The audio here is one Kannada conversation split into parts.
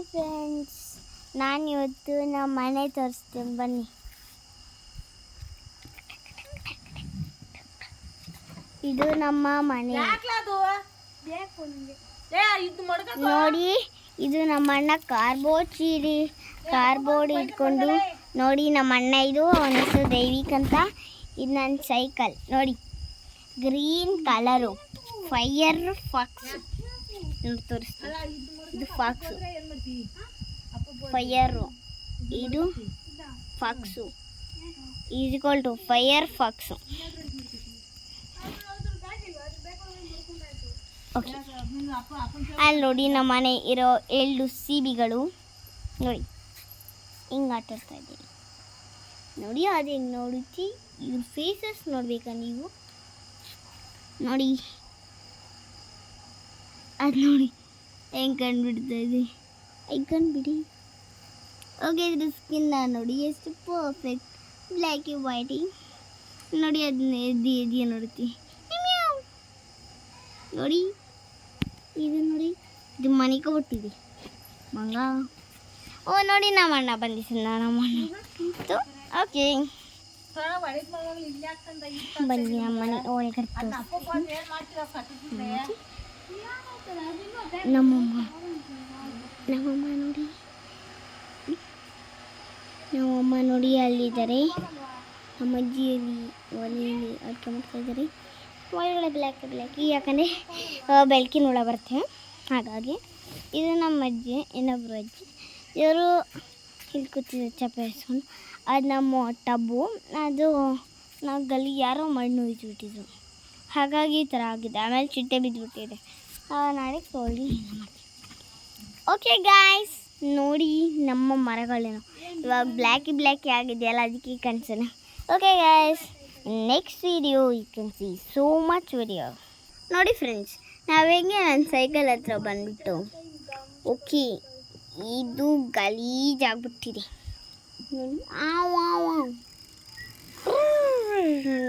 ಹಾಯ್ ಫ್ರೆಂಡ್ಸ್, ನಾನು ಇವತ್ತು ನಮ್ಮ ಮನೆ ತೋರಿಸ್ತೀನಿ ಬನ್ನಿ. ಇದು ನಮ್ಮ ಮನೆ ನೋಡಿ. ಇದು ನಮ್ಮ ಅಣ್ಣ ಕಾರ್ಬೋರ್ಡ್ ಇಟ್ಕೊಂಡು ನೋಡಿ. ನಮ್ಮ ಅಣ್ಣ ಇದು ಅವನ ಹೆಸರು ದೈವಿಕ್ ಅಂತ. ಇದು ನನ್ನ ಸೈಕಲ್ ನೋಡಿ, ಗ್ರೀನ್ ಕಲರು ಫೈರ್ ಫಾಕ್ಸ್ ನೋಡಿ ತೋರಿಸ್ತೀನಿ. ಇದು ಫಾಕ್ಸು, ಫೈರು, ಇದು fox equal to fire fox. Okay, ಅಲ್ಲಿ ನೋಡಿ ನಮ್ಮ ಮನೆ ಇರೋ 2 ಸೀಬಿಗಳು ನೋಡಿ ಹಿಂಗೆ ಆಟಾಡ್ತಾ ಇದ್ದೀನಿ ನೋಡಿ. ಅದು ಹೆಂಗೆ ನೋಡುತ್ತಿ, ಇವ್ರ ಫೇಸಸ್ ನೋಡ್ಬೇಕಾ ನೀವು ನೋಡಿ. ಅದು ನೋಡಿ ಹೆಂಗೆ ಕಂಡುಬಿಡ್ತಾ ಇದೆ, ಹೆಂಗೆ ಕಂಡುಬಿಡಿ. ಓಕೆ, ಇದ್ರ ಸ್ಕಿನ್ನ ನೋಡಿ ಎಷ್ಟು ಪರ್ಫೆಕ್ಟ್, ಬ್ಲ್ಯಾಕಿ ವೈಟಿ ನೋಡಿ. ಅದನ್ನ ಎದ್ದಿ ನೋಡುತ್ತಿ ನೋಡಿ. ಇದು ನೋಡಿ, ಇದು ಮನಿಕೊಬಿಟ್ಟಿದೆ ಮಂಗ. ಓ ನೋಡಿ, ನಮ್ಮ ಅಣ್ಣ ಬಂದಿಸಿದ ನಮ್ಮ ಅಣ್ಣ. ಓಕೆ ಬನ್ನಿ ನಮ್ಮ ಮನೆ ಒಳಗಡೆ. ನಮ್ಮಮ್ಮ ನೋಡಿ, ನಮ್ಮಮ್ಮ ನೋಡಿ ಅಲ್ಲಿದ್ದಾರೆ. ನಮ್ಮ ಅಜ್ಜಿಯಲ್ಲಿ ಒಲೆಯಲ್ಲಿ ಅಡುಗೆ ಮಾಡ್ತಾ ಇದ್ದಾರೆ. ಒಳಗಡೆ ಬ್ಲ್ಯಾಕ್ ಯಾಕಂದರೆ ಬೆಳಕಿನ ಒಳ ಬರ್ತೇವೆ ಹಾಗಾಗಿ. ಇದು ನಮ್ಮ ಅಜ್ಜಿ, ಇನ್ನೊಬ್ಬರು ಅಜ್ಜಿ. ಇವರು ಇಲ್ಲಿ ಕೂತಿದ್ದಾರೆ ಚಪ್ಪೆ ಹಾಸ್ಕೊಂಡು. ಅದು ನಮ್ಮ ಟಬ್ಬು, ಅದು ನಾವು ಗಲ್ಲಿ ಯಾರೋ ಮಣ್ಣು ಇಟ್ಬಿಟ್ಟಿದ್ರು ಹಾಗಾಗಿ ಈ ಥರ ಆಗಿದೆ. ಆಮೇಲೆ ಚಿಟ್ಟೆ ಬಿದ್ದುಬಿಟ್ಟಿದೆ, ನಾಳೆ ತೊಳ್ದು ಏನು ಮಾಡ್ತೀವಿ. ಓಕೆ ಗಾಯ್ಸ್ ನೋಡಿ ನಮ್ಮ ಮರಗಳೇನು ಇವಾಗ ಬ್ಲ್ಯಾಕಿ ಆಗಿದೆಯಲ್ಲ, ಅದಕ್ಕೆ ಕನ್ಸನೆ. Okay guys, next video you can see so much video ನೋಡಿ. ಫ್ರೆಂಡ್ಸ್, ನಾವೇಗೆ ನನ್ನ ಸೈಕಲ್ ಹತ್ರ ಬಂದುಬಿಟ್ಟು ಓಕೆ, ಇದು ಗಲೀಜಾಗ್ಬಿಟ್ಟಿದೆ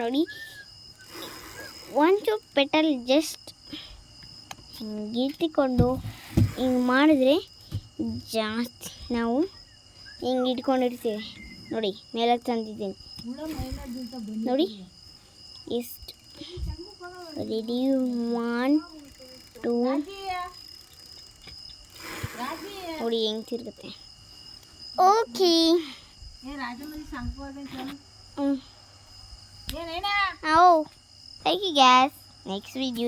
ನೋಡಿ. ಒಂದು ಪೆಟಲ್ ಜಸ್ಟ್ ಹಿಂಗೆ ಇಟ್ಕೊಂಡು ಹಿಂಗೆ ಮಾಡಿದ್ರೆ ಜಾಸ್ತಿ ನಾವು ಹಿಂಗೆ ಇಟ್ಕೊಂಡಿರ್ತೀವಿ ನೋಡಿ. ಮೇಲೆ ತಂದಿದ್ದೀನಿ ನೋಡಿ ಎಷ್ಟು ರೆಡಿ. 1 2 ನೋಡಿ ಹೆಂಗೆ ತಿರುಗುತ್ತೆ. Okay, thank you guys. Next video